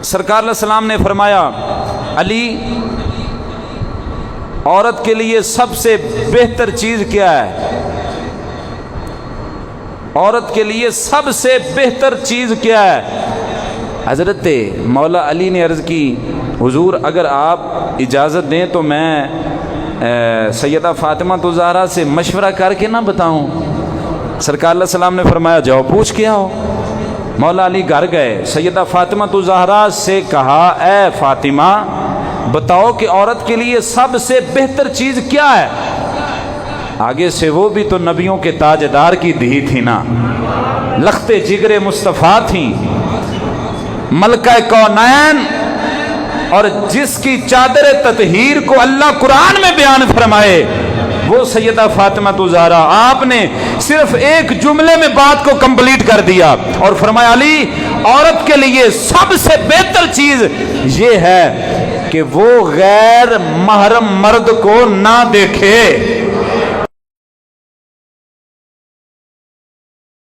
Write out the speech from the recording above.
سرکار علیہ السلام نے فرمایا علی عورت کے لیے سب سے بہتر چیز کیا ہے؟ عورت کے لیے سب سے بہتر چیز کیا ہے؟ حضرت مولا علی نے عرض کی حضور اگر آپ اجازت دیں تو میں سیدہ فاطمہ الزہرا سے مشورہ کر کے نہ بتاؤں؟ سرکار علیہ السلام نے فرمایا جاؤ پوچھ کے آؤ۔ مولا علی گھر گئے، سیدہ فاطمہ الزہرا سے کہا اے فاطمہ بتاؤ کہ عورت کے لیے سب سے بہتر چیز کیا ہے؟ آگے سے وہ بھی تو نبیوں کے تاجدار کی دھی تھی نا، لخت جگر مصطفیٰ تھیں، ملکہ کونین، اور جس کی چادر تطہیر کو اللہ قرآن میں بیان فرمائے وہ سیدہ فاطمہ الزہرا۔ آپ نے صرف ایک جملے میں بات کو کمپلیٹ کر دیا اور فرمایا علی عورت کے لیے سب سے بہتر چیز یہ ہے کہ وہ غیر محرم مرد کو نہ دیکھے۔